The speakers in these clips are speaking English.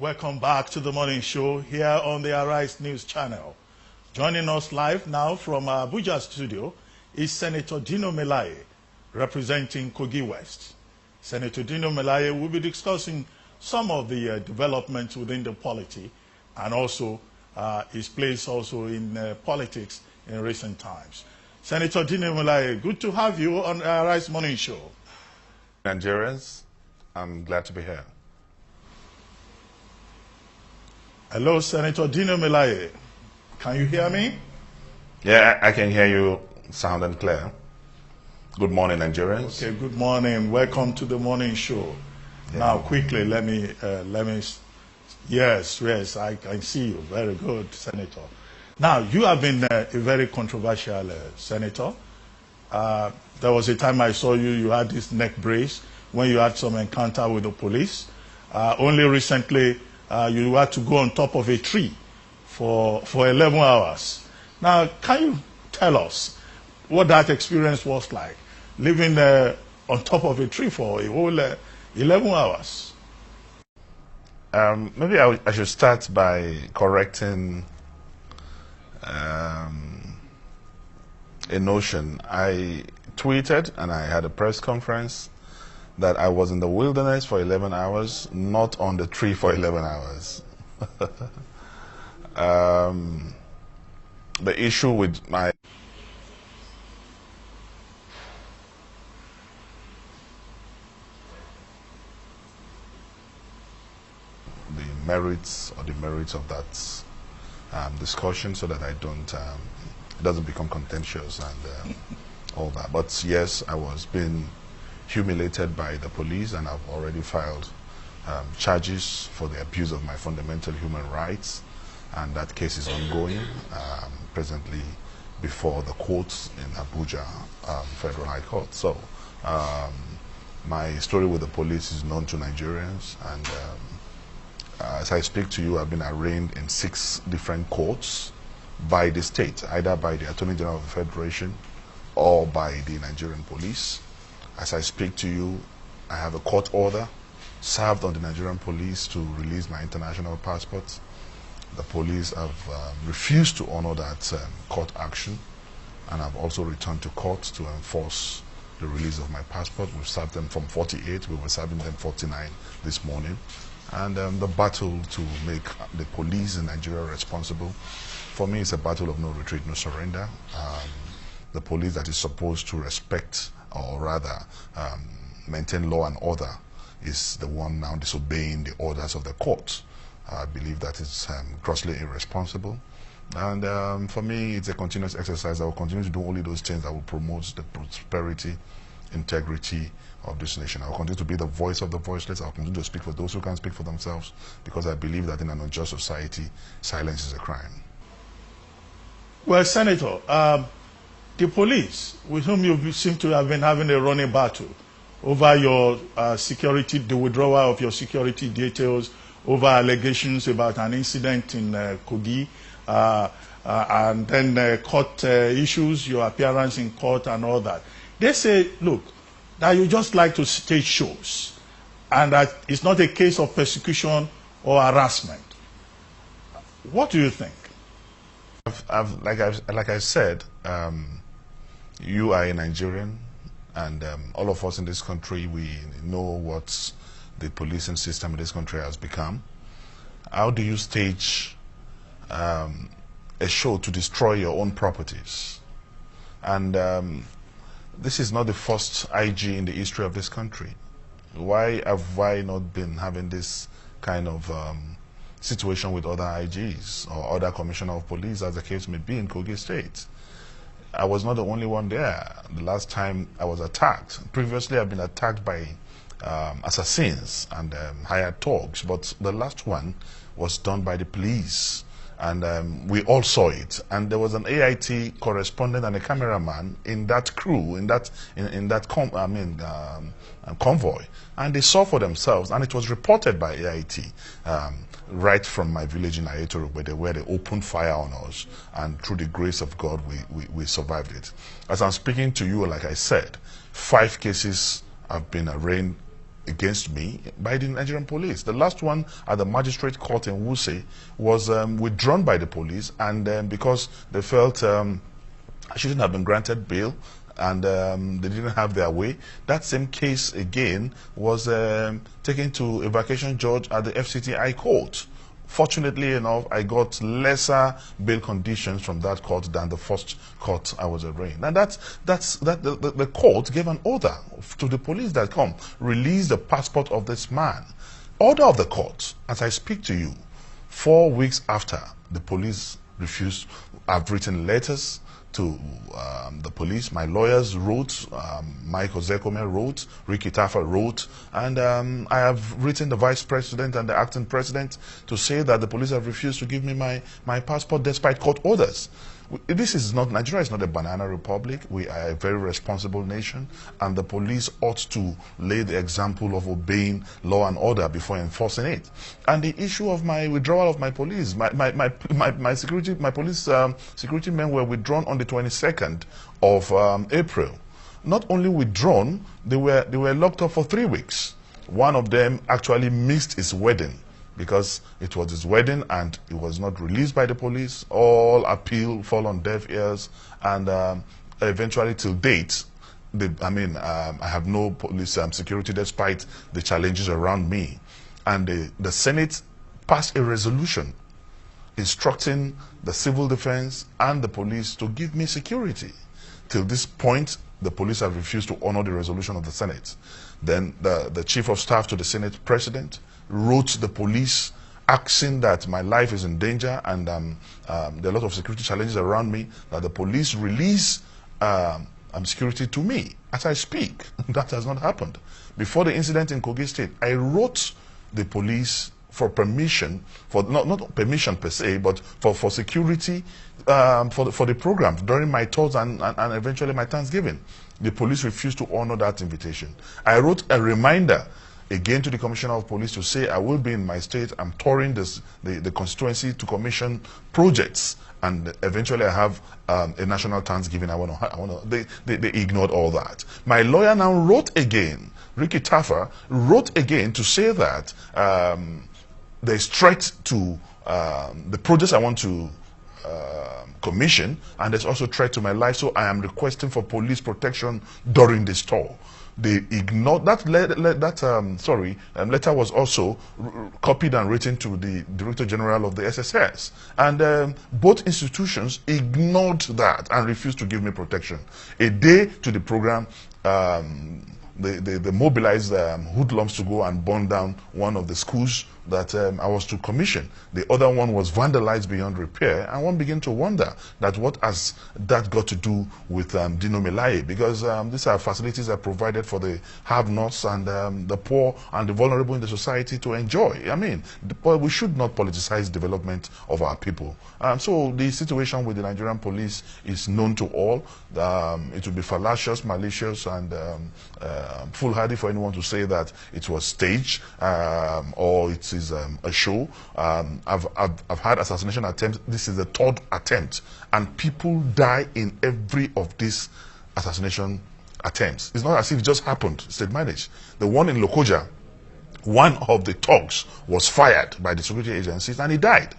Welcome back to the morning show here on the Arise News channel. Joining us live now from our Abuja studio is Senator Dino Melaye, representing Kogi West. Senator Dino Melaye will be discussing some of the developments within the polity and also his place also in politics in recent times. Senator Dino Melaye, good to have you on our Arise Morning Show. Nigerians, I'm glad to be here. Hello, Senator Dino Melaye. Can you hear me? Yeah, I can hear you sound and clear. Good morning, Nigerians. Okay, good morning. Welcome to the morning show. Yeah. Now, quickly, let me. Yes, I can see you. Very good, Senator. Now, you have been a very controversial senator. There was a time I saw you. You had this neck brace when you had some encounter with the police. Only recently, you had to go on top of a tree for 11 hours. Now, can you tell us what that experience was like, living on top of a tree for a whole 11 hours? Maybe I should start by correcting a notion. I tweeted and I had a press conference that I was in the wilderness for 11 hours, not on the tree for 11 hours. The issue with the merits of that discussion, so that I don't, it doesn't become contentious and all that. But yes, I was being humiliated by the police, and I've already filed charges for the abuse of my fundamental human rights, and that case is ongoing, presently before the courts in Abuja, Federal High Court. So my story with the police is known to Nigerians, and as I speak to you, I've been arraigned in 6 different courts by the state, either by the Attorney General of the Federation or by the Nigerian police. As I speak to you, I have a court order served on the Nigerian police to release my international passport. The police have refused to honor that court action, and I've also returned to court to enforce the release of my passport. We've served them from 48, we were serving them 49 this morning. And the battle to make the police in Nigeria responsible, for me, it's a battle of no retreat, no surrender. The police that is supposed to respect, or rather maintain law and order, is the one now disobeying the orders of the court. I believe that is grossly irresponsible. And for me, it's a continuous exercise. I will continue to do only those things that will promote the prosperity, integrity of this nation. I will continue to be the voice of the voiceless. I will continue to speak for those who can't speak for themselves, because I believe that in an unjust society, silence is a crime. Well, Senator, the police, with whom you seem to have been having a running battle over your security, the withdrawal of your security details, over allegations about an incident in Kogi, and then court issues, your appearance in court and all that. They say, look, that you just like to stage shows, and that it's not a case of persecution or harassment. What do you think? Like I said, you are a Nigerian, and all of us in this country, we know what the policing system in this country has become. How do you stage a show to destroy your own properties? And this is not the first IG in the history of this country. Why have I not been having this kind of situation with other IGs or other commissioner of police, as the case may be in Kogi State? I was not the only one there. The last time I was attacked, previously I've been attacked by assassins and hired thugs, but the last one was done by the police, and we all saw it. And there was an AIT correspondent and a cameraman in that crew, in that convoy, and they saw for themselves, and it was reported by AIT right from my village in Ayetoro, where they opened fire on us, and through the grace of God, we survived it. As I'm speaking to you, like I said, 5 cases have been arraigned against me by the Nigerian police. The last one at the magistrate court in Wuse was withdrawn by the police, and because they felt I shouldn't have been granted bail, and they didn't have their way. That same case again was taken to a vacation judge at the FCT Court. Fortunately enough, I got lesser bail conditions from that court than the first court I was arraigned. And the court gave an order to the police that come, release the passport of this man. Order of the court, as I speak to you, 4 weeks after the police refused. I've written letters to the police. My lawyers wrote, Mike Ozekome wrote, Ricky Taffa wrote, and I have written the vice president and the acting president to say that the police have refused to give me my passport despite court orders. This is not, Nigeria is not a banana republic. We are a very responsible nation, and the police ought to lay the example of obeying law and order before enforcing it. And the issue of my withdrawal of my police, my police security men were withdrawn on the 22nd of April. Not only withdrawn, they were locked up for 3 weeks. One of them actually missed his wedding, because it was his wedding and it was not released by the police. All appeal fall on deaf ears, and eventually till date, I have no police security despite the challenges around me. And the Senate passed a resolution instructing the civil defense and the police to give me security. Till this point, the police have refused to honor the resolution of the Senate. Then the chief of staff to the Senate president wrote the police asking that my life is in danger, and there are a lot of security challenges around me, that the police release security to me as I speak. That has not happened. Before the incident in Kogi State, I wrote the police for permission, for not permission per se, but for security for the program during my tours and eventually my Thanksgiving. The police refused to honor that invitation. I wrote a reminder again to the Commissioner of Police to say I will be in my state. I'm touring the constituency to commission projects, and eventually I have a national Thanksgiving. They ignored all that. My lawyer now wrote again, Ricky Taffa wrote again to say that there's threat to the projects I want to commission, and there's also threat to my life, so I am requesting for police protection during this tour. They ignored that. Letter was also copied and written to the Director General of the SSS, and both institutions ignored that and refused to give me protection. A day to the program, they mobilized hoodlums to go and burn down one of the schools that I was to commission. The other one was vandalized beyond repair, and one began to wonder that what has that got to do with Dino melaye, because these are facilities that are provided for the have-nots and the poor and the vulnerable in the society to enjoy. I mean, we should not politicize development of our people. So the situation with the Nigerian police is known to all. It would be fallacious, malicious, and foolhardy for anyone to say that it was staged or it is a show. I've had assassination attempts. This is the 3rd attempt, and people die in every of these assassination attempts. It's not as if it just happened, state managed. The one in Lokoja, one of the thugs was fired by the security agencies and he died.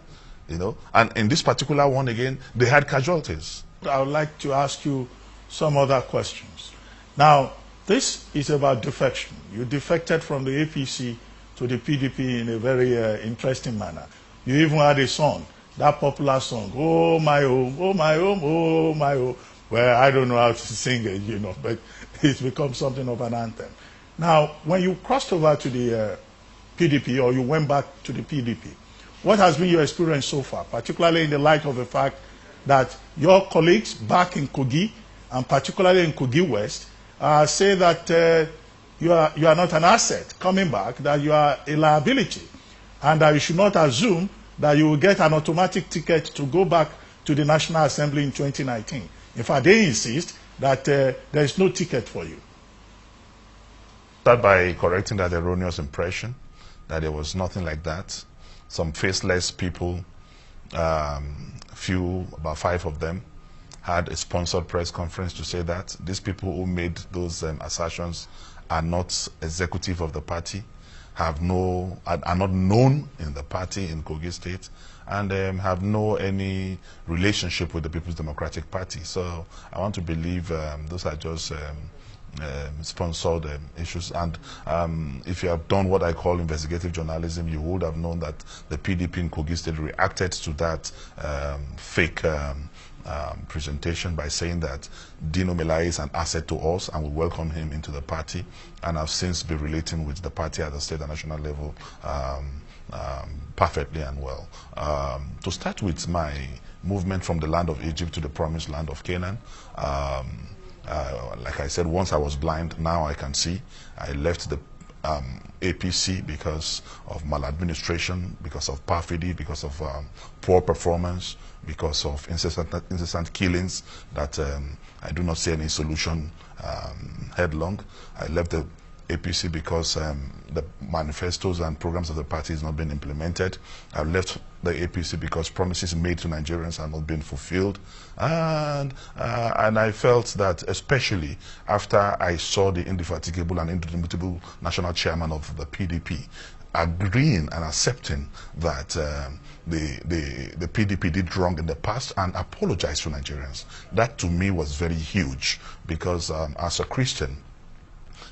You know, and in this particular one again, they had casualties. I would like to ask you some other questions. Now, this is about defection. You defected from the APC to the PDP in a very interesting manner. You even had a song, that popular song, "Oh my home, oh my home, oh my home." Well, I don't know how to sing it, you know, but it's become something of an anthem. Now, when you crossed over to the PDP, or you went back to the PDP, what has been your experience so far, particularly in the light of the fact that your colleagues back in Kogi, and particularly in Kogi West, say that you are not an asset coming back, that you are a liability, and that you should not assume that you will get an automatic ticket to go back to the National Assembly in 2019. In fact, they insist that there is no ticket for you. Start by correcting that erroneous impression that there was nothing like that. Some faceless people, about 5 of them, had a sponsored press conference to say that. These people who made those assertions are not executive of the party, are not known in the party in Kogi State, and have no any relationship with the People's Democratic Party. So I want to believe those are just sponsored issues. And if you have done what I call investigative journalism, you would have known that the PDP in Kogi State reacted to that fake presentation by saying that Dino Melaye is an asset to us and we welcome him into the party, and I've since been relating with the party at the state and national level perfectly and well. To start with my movement from the land of Egypt to the promised land of Canaan, like I said, once I was blind, now I can see. I left the APC because of maladministration, because of perfidy, because of poor performance, because of incessant killings that I do not see any solution headlong. I left the APC because the manifestos and programs of the party is not being implemented. I left the APC because promises made to Nigerians are not being fulfilled. And I felt that, especially after I saw the indefatigable and indomitable national chairman of the PDP agreeing and accepting that the PDP did wrong in the past and apologized to Nigerians. That to me was very huge, because as a Christian,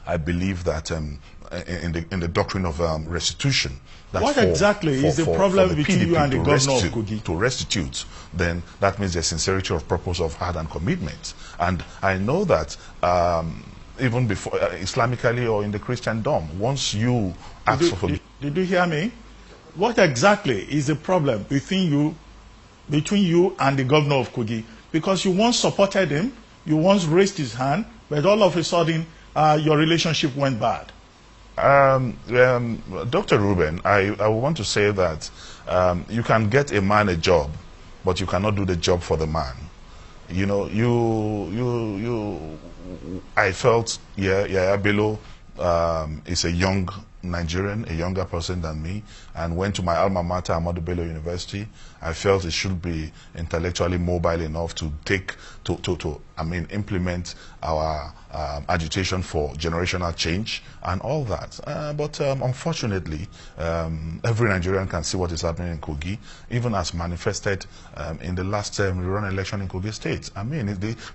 I believe that in the doctrine of restitution. That what exactly is the problem between you and the governor of Kogi? To restitute, then that means the sincerity of purpose of heart and commitment. And I know that even before Islamically or in the Christendom, once you ask for forgiveness. Did you hear me? What exactly is the problem between you and the governor of Kogi? Because you once supported him, you once raised his hand, but all of a sudden your relationship went bad. Dr. Ruben, I want to say that you can get a man a job, but you cannot do the job for the man. You know, I felt, Bello is a young Nigerian, a younger person than me, and went to my alma mater, Ahmadu Bello University. I felt it should be intellectually mobile enough to implement our agitation for generational change and all that. But unfortunately, every Nigerian can see what is happening in Kogi, even as manifested in the last rerun election in Kogi State. I mean,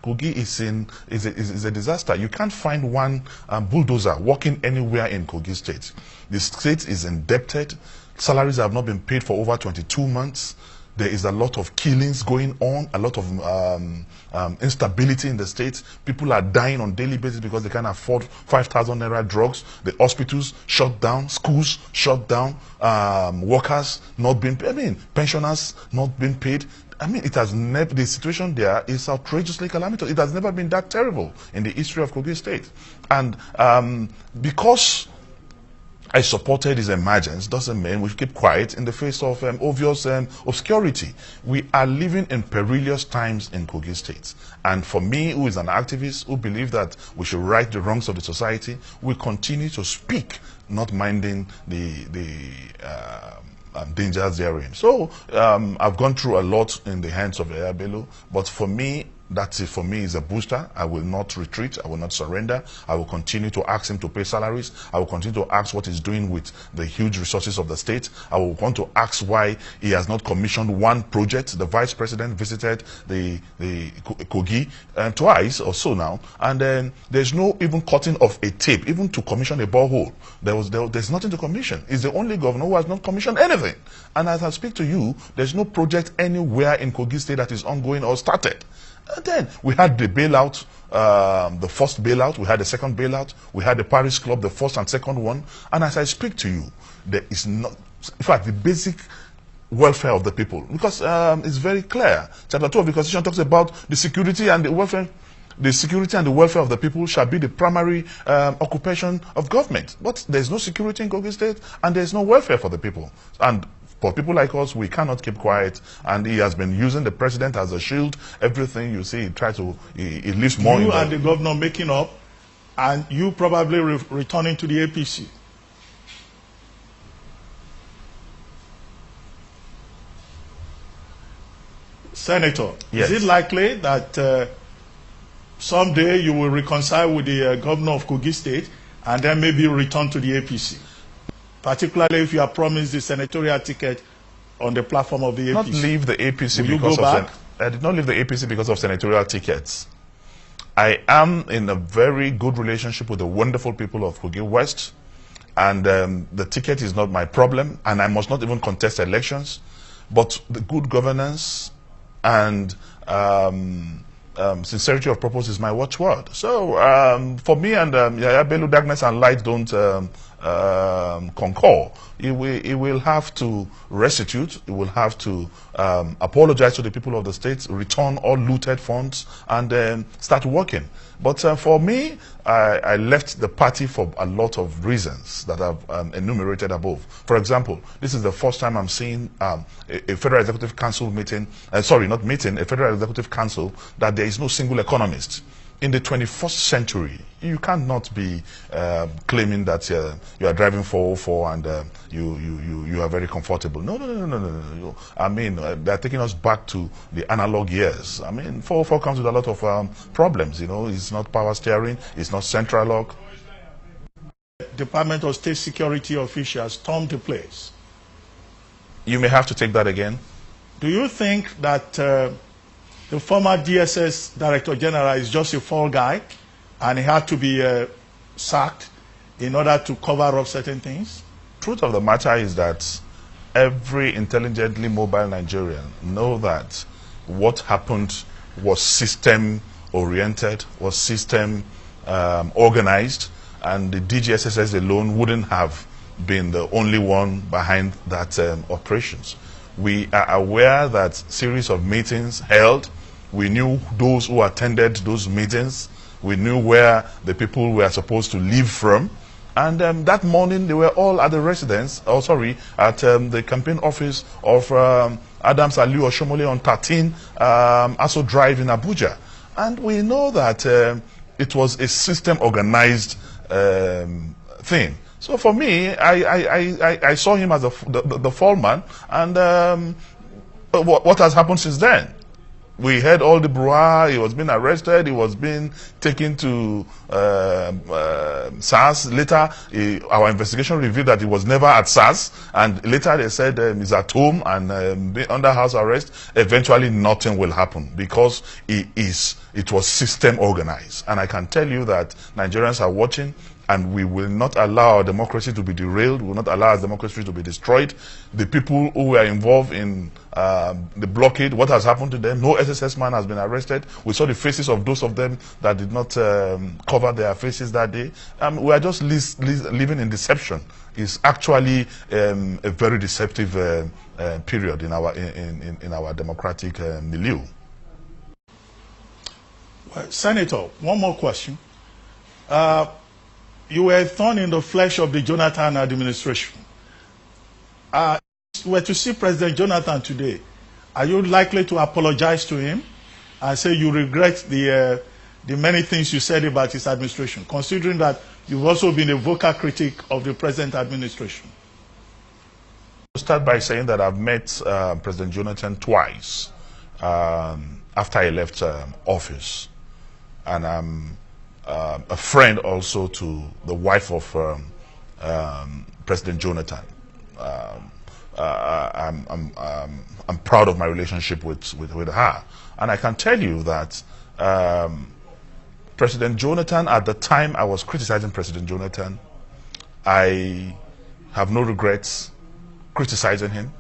Kogi is a disaster. You can't find one bulldozer walking anywhere in Kogi State. The state is indebted. Salaries have not been paid for over 22 months. There is a lot of killings going on, a lot of instability in the state. People are dying on a daily basis because they can't afford 5,000 naira drugs. The hospitals shut down, schools shut down, workers not being paid, pensioners not being paid. It has never, the situation there is outrageously calamitous. It has never been that terrible in the history of Kogi State. And because I supported his emergence doesn't mean we keep quiet in the face of obvious obscurity. We are living in perilous times in Kogi State. And for me, who is an activist, who believe that we should right the wrongs of the society, we continue to speak, not minding the dangers therein. So I've gone through a lot in the hands of Yaya Bello, but for me, that for me is a booster. I will not retreat. I will not surrender. I will continue to ask him to pay salaries. I will continue to ask what he's doing with the huge resources of the state. I will want to ask why he has not commissioned one project. The vice president visited the Kogi twice or so now, and then there's no even cutting of a tape, even to commission a borehole. There's nothing to commission. He's the only governor who has not commissioned anything. And as I speak to you, there's no project anywhere in Kogi State that is ongoing or started. And then we had the bailout, the first bailout, we had the second bailout, we had the Paris Club, the first and second one. And as I speak to you, there is not, in fact, the basic welfare of the people, because it's very clear. Chapter 2 of the Constitution talks about the security and the welfare. The security and the welfare of the people shall be the primary occupation of government. But there's no security in Kogi State, and there's no welfare for the people. And for people like us, we cannot keep quiet, and he has been using the president as a shield. Everything you see, he leaves more. You and the governor making up, and you probably returning to the APC. Senator, yes. Is it likely that someday you will reconcile with the governor of Kogi State and then maybe return to the APC? Particularly if you are promised the senatorial ticket on the platform of the APC. Not leave the APC Will you because go of back? I did not leave the APC because of senatorial tickets. I am in a very good relationship with the wonderful people of Kogi West, and the ticket is not my problem, and I must not even contest elections. But the good governance and sincerity of purpose is my watchword. So for me and Yaya Bello, darkness and light don't concur. He will have to restitute, he will have to apologize to the people of the state, return all looted funds, and start working. But for me, I left the party for a lot of reasons that I've enumerated above. For example, this is the first time I'm seeing a Federal Executive Council meeting, sorry, not meeting, a Federal Executive Council, that there is no single economist. In the 21st century, you cannot be claiming that you are driving 404 and you are very comfortable. No. I mean, they're taking us back to the analog years. I mean, 404 comes with a lot of problems, you know. It's not power steering, it's not central lock. Department of State Security officials stormed the place. You may have to take that again. Do you think that the former DSS Director General is just a fall guy and he had to be sacked in order to cover up certain things? Truth of the matter is that every intelligently mobile Nigerian know that what happened was system oriented, was system organized, and the DGSSS alone wouldn't have been the only one behind that operations. We are aware that series of meetings held. We knew those who attended those meetings. We knew where the people were supposed to leave from. And that morning, they were all at the residence, at the campaign office of Adams Aliu Oshomole on 13 Aso Drive in Abuja. And we know that it was a system organized thing. So for me, I saw him as the fall man, and what has happened since then? We heard all the brouhaha. He was being arrested. He was being taken to SARS. Later, our investigation revealed that he was never at SARS, and later they said he's at home and under house arrest. Eventually, nothing will happen because it was system organized. And I can tell you that Nigerians are watching, and we will not allow our democracy to be derailed. We will not allow our democracy to be destroyed. The people who were involved in the blockade, what has happened to them? No SSS man has been arrested. We saw the faces of those of them that did not cover their faces that day. We are just living in deception. It's actually a very deceptive period in our democratic milieu. Well, Senator, one more question. You were a thorn in the flesh of the Jonathan administration. If you were to see President Jonathan today, are you likely to apologize to him and say you regret the many things you said about his administration, considering that you've also been a vocal critic of the present administration? I'll start by saying that I've met President Jonathan twice after I left office, and I'm a friend also to the wife of President Jonathan. I'm proud of my relationship with her, and I can tell you that President Jonathan, at the time I was criticizing President Jonathan, I have no regrets criticizing him,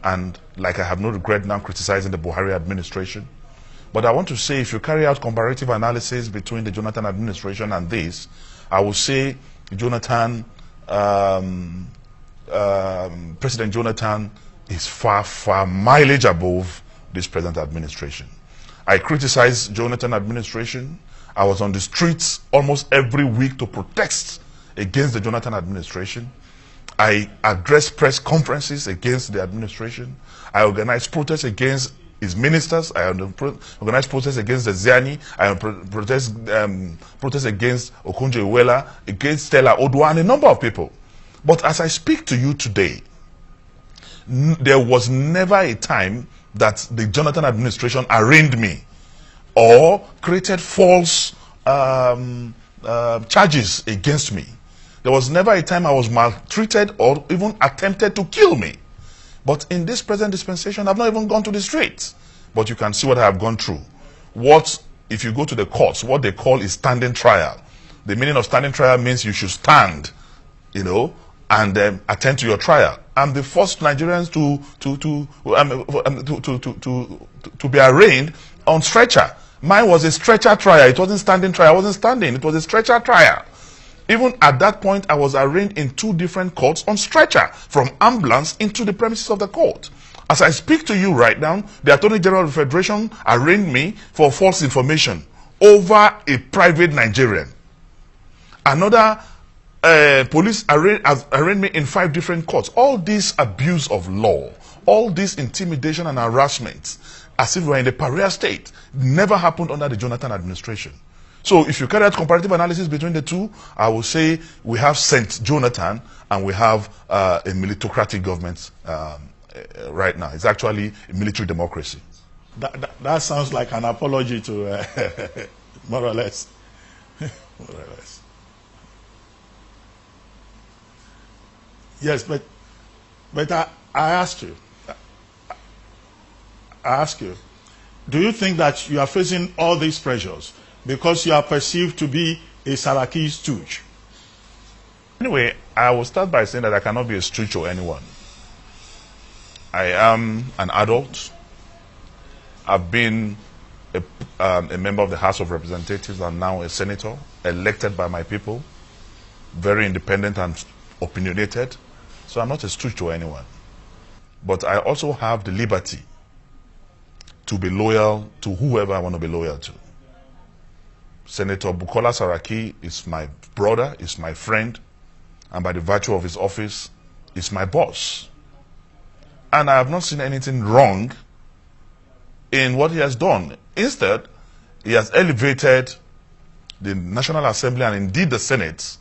and like I have no regret now criticizing the Buhari administration. But I want to say, if you carry out comparative analysis between the Jonathan administration and this, I will say Jonathan, President Jonathan is far mileage above this present administration. I criticize Jonathan administration. I was on the streets almost every week to protest against the Jonathan administration. I addressed press conferences against the administration. I organized protests against his ministers. I organized protests against the Ziani. I protest against Okonjo-Iweala, against Stella Odua, and a number of people. But as I speak to you today, there was never a time that the Jonathan administration arraigned me or created false charges against me. There was never a time I was maltreated or even attempted to kill me. But in this present dispensation, I've not even gone to the streets. But you can see what I have gone through. What, if you go to the courts, what they call is standing trial. The meaning of standing trial means you should stand, you know, and attend to your trial. I'm the first Nigerians to be arraigned on stretcher. Mine was a stretcher trial. It wasn't standing trial. I wasn't standing. It was a stretcher trial. Even at that point, I was arraigned in 2 different courts on stretcher, from ambulance into the premises of the court. As I speak to you right now, the Attorney General of the Federation arraigned me for false information over a private Nigerian. Another police arraigned me in 5 different courts. All this abuse of law, all this intimidation and harassment, as if we were in a pariah state, never happened under the Jonathan administration. So if you carry out comparative analysis between the two, I will say we have Saint Jonathan and we have a militocratic government right now. It's actually a military democracy. That sounds like an apology to more or less. More or less. Yes, but I ask you, do you think that you are facing all these pressures because you are perceived to be a Saraki stooge? Anyway, I will start by saying that I cannot be a stooge to anyone. I am an adult. I've been a member of the House of Representatives and now a senator, elected by my people, very independent and opinionated. So I'm not a stooge to anyone. But I also have the liberty to be loyal to whoever I want to be loyal to. Senator Bukola Saraki is my brother, is my friend, and by the virtue of his office, is my boss. And I have not seen anything wrong in what he has done. Instead, he has elevated the National Assembly and indeed the Senate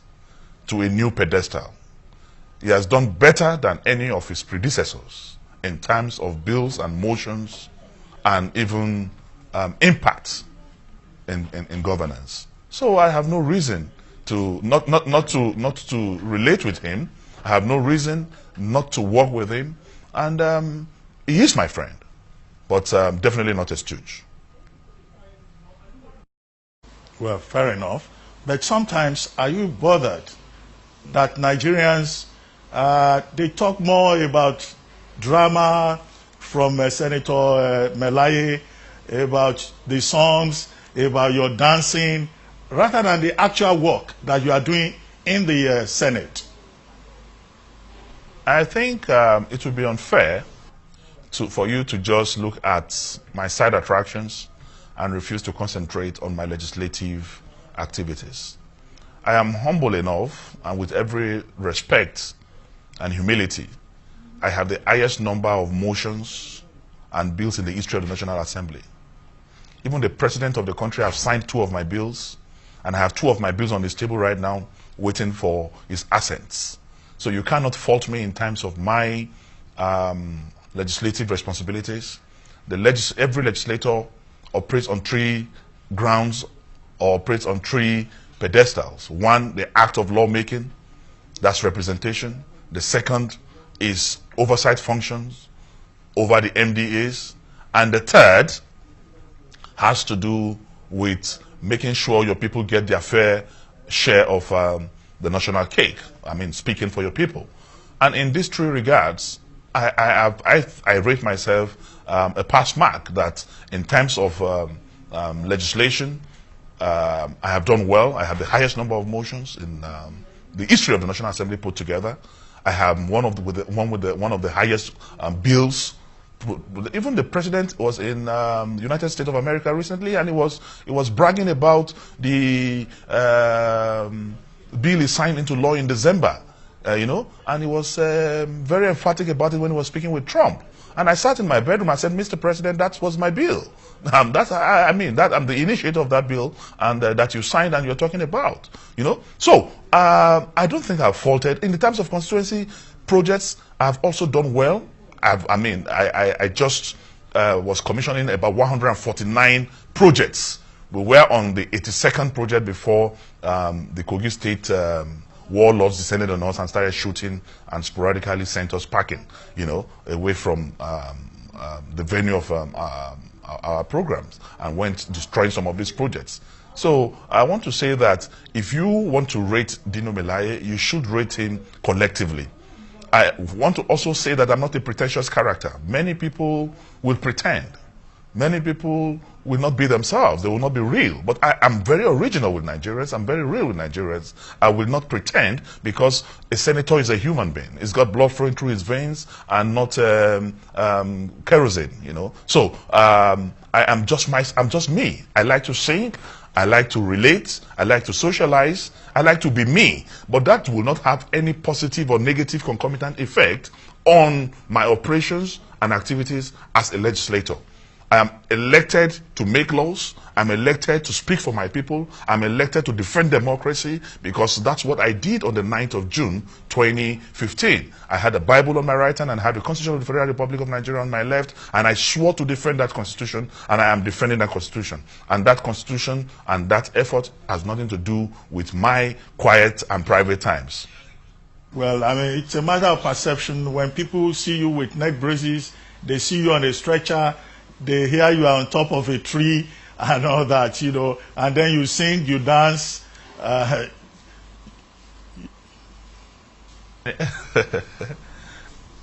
to a new pedestal. He has done better than any of his predecessors in terms of bills and motions and even impact in governance. So I have no reason to not to relate with him. I have no reason not to work with him, and he is my friend, but definitely not a stooge. Well, fair enough. But sometimes, are you bothered that Nigerians they talk more about drama from Senator Melaye, about the songs, about your dancing, rather than the actual work that you are doing in the Senate? I think it would be unfair for you to just look at my side attractions and refuse to concentrate on my legislative activities. I am humble enough, and with every respect and humility, I have the highest number of motions and bills in the history of the National Assembly. Even the President of the country has signed 2 of my bills, and I have 2 of my bills on this table right now waiting for his assents. So you cannot fault me in terms of my legislative responsibilities. Every legislator operates on 3 grounds or operates on 3 pedestals. 1, the act of lawmaking, that's representation. The second is oversight functions over the MDAs. And the third has to do with making sure your people get their fair share of the national cake. I mean, speaking for your people. And in these 3 regards, I rate myself a pass mark that in terms of legislation, I have done well. I have the highest number of motions in the history of the National Assembly put together. I have one of the highest bills. Even the president was in the United States of America recently, and he was bragging about the bill he signed into law in December, you know, and he was very emphatic about it when he was speaking with Trump. And I sat in my bedroom. I said, "Mr. President, that was my bill. I'm the initiator of that bill, and that you signed and you're talking about, you know." So I don't think I've faulted in the terms of constituency projects. I've also done well. I just was commissioning about 149 projects. We were on the 82nd project before the Kogi State warlords descended on us and started shooting and sporadically sent us packing, away from the venue of our programs, and went destroying some of these projects. So I want to say that if you want to rate Dino Melaye, you should rate him collectively. I want to also say that I'm not a pretentious character. Many people will pretend. Many people will not be themselves. They will not be real. But I am very original with Nigerians. I'm very real with Nigerians. I will not pretend, because a senator is a human being. He's got blood flowing through his veins and not kerosene, So I'm just me. I like to sing. I like to relate, I like to socialize, I like to be me. But that will not have any positive or negative concomitant effect on my operations and activities as a legislator. I am elected to make laws. I'm elected to speak for my people. I'm elected to defend democracy, because that's what I did on the 9th of June, 2015. I had a Bible on my right hand and I had the Constitution of the Federal Republic of Nigeria on my left, and I swore to defend that Constitution, and I am defending that Constitution. And that Constitution and that effort has nothing to do with my quiet and private times. Well, I mean, it's a matter of perception. When people see you with neck braces, they see you on a stretcher, they hear you are on top of a tree and all that, and then you sing, you dance.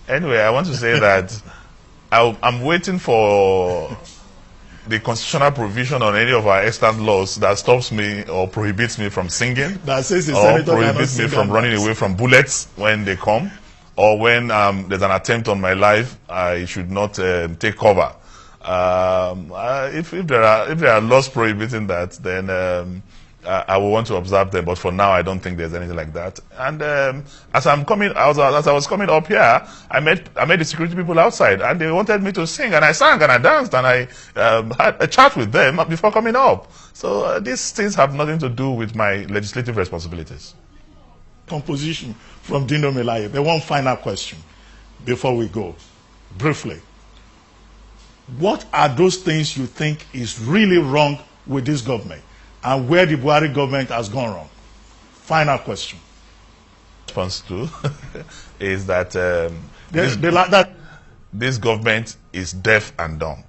Anyway, I want to say that I'm waiting for the constitutional provision on any of our extant laws that stops me or prohibits me from singing, that says or prohibits me from running away from bullets when they come, or when there's an attempt on my life, I should not take cover. If there are laws prohibiting that, then I will want to observe them. But for now, I don't think there's anything like that. And as I was coming up here, I met the security people outside, and they wanted me to sing, and I sang and I danced, and I had a chat with them before coming up. So these things have nothing to do with my legislative responsibilities. Composition from Dino Melaye. The one final question before we go, briefly. What are those things you think is really wrong with this government, and where the Buhari government has gone wrong? Final question. Response to is that this government is deaf and dumb.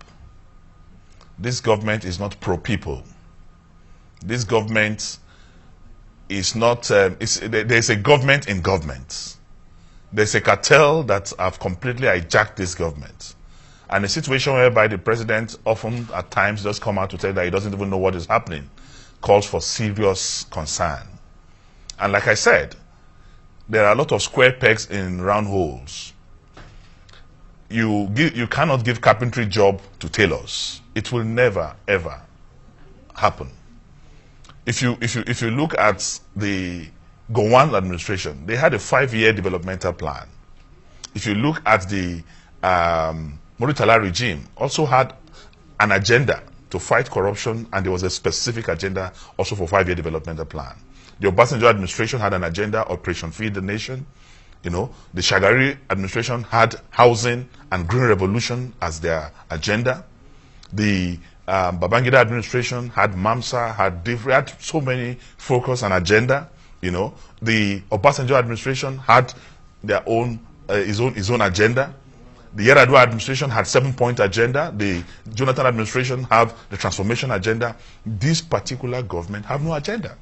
This government is not pro-people. This government is not, there's a government in government. There's a cartel that have completely hijacked this government. And a situation whereby the president often at times just come out to tell that he doesn't even know what is happening calls for serious concern. And like I said, there are a lot of square pegs in round holes. You cannot give carpentry job to tailors. It will never, ever happen. If you look at the Gowon administration, they had a 5-year developmental plan. If you look at the Muritala regime, also had an agenda to fight corruption, and there was a specific agenda also for 5-year developmental plan. The Obasanjo administration had an agenda, Operation Feed the Nation. The Shagari administration had housing and green revolution as their agenda. The Babangida administration had MAMSA, had so many focus and agenda. The Obasanjo administration had their own his own agenda. The Yar'Adua administration had 7-point agenda. The Jonathan administration have the transformation agenda. This particular government have no agenda.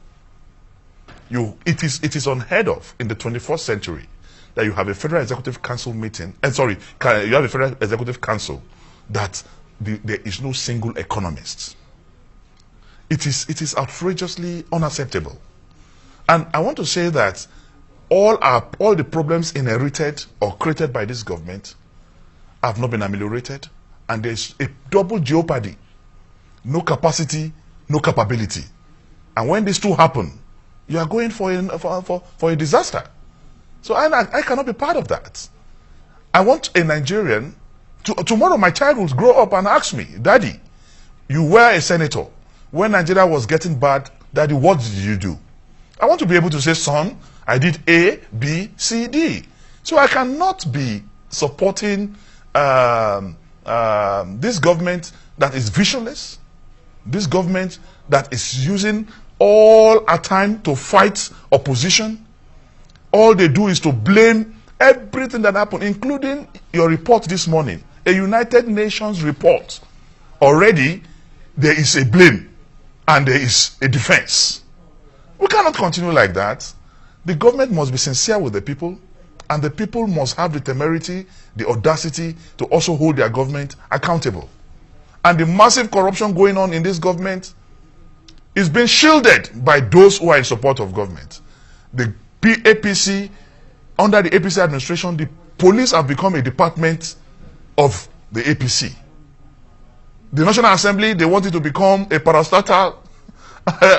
It is unheard of in the 21st century that you have a Federal Executive Council meeting, you have a Federal Executive Council that there is no single economist. It is outrageously unacceptable. And I want to say that all the problems inherited or created by this government have not been ameliorated, and there's a double jeopardy. No capacity, no capability. And when these two happen, you are going for a disaster. So I cannot be part of that. I want a Nigerian, tomorrow my child will grow up and ask me, Daddy, you were a senator. When Nigeria was getting bad, Daddy, what did you do? I want to be able to say, son, I did A, B, C, D. So I cannot be supporting this government that is visionless, this government that is using all our time to fight opposition, all they do is to blame everything that happened, including your report this morning, a United Nations report. Already, there is a blame and there is a defense. We cannot continue like that. The government must be sincere with the people, and the people must have the temerity, the audacity to also hold their government accountable. And the massive corruption going on in this government is being shielded by those who are in support of government. The APC, under the APC administration, the police have become a department of the APC. The National Assembly, they want it to become a parastatal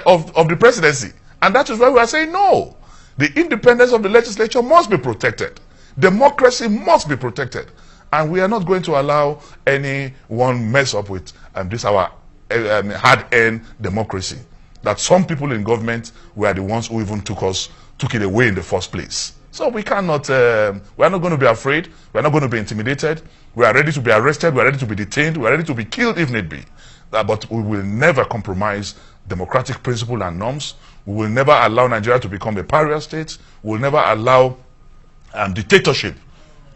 of the presidency. And that is why we are saying no. The independence of the legislature must be protected. Democracy must be protected. And we are not going to allow anyone mess up with this our hard-earned democracy. That some people in government were the ones who even took it away in the first place. So we cannot, we are not going to be afraid. We are not going to be intimidated. We are ready to be arrested. We are ready to be detained. We are ready to be killed if need be. But we will never compromise democratic principles and norms. We will never allow Nigeria to become a pariah state. We will never allow dictatorship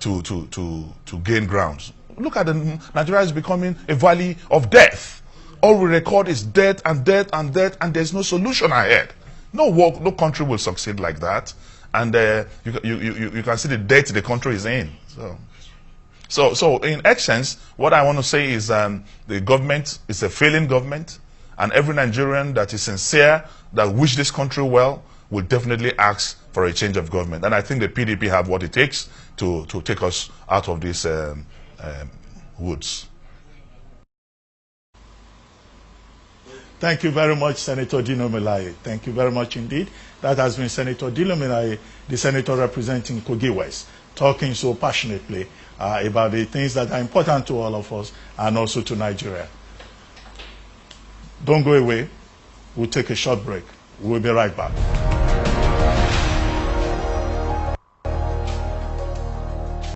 to gain grounds. Look at Nigeria is becoming a valley of death. All we record is death and death and death, and there's no solution ahead. No country will succeed like that. And you can see the debt the country is in. So in essence, what I want to say is the government is a failing government, and every Nigerian that is sincere, that wish this country well, will definitely ask for a change of government. And I think the PDP have what it takes to take us out of these woods. Thank you very much, Senator Dino Melaye. Thank you very much indeed. That has been Senator Dino Melaye, the senator representing Kogi West, talking so passionately about the things that are important to all of us and also to Nigeria. Don't go away. We'll take a short break. We'll be right back.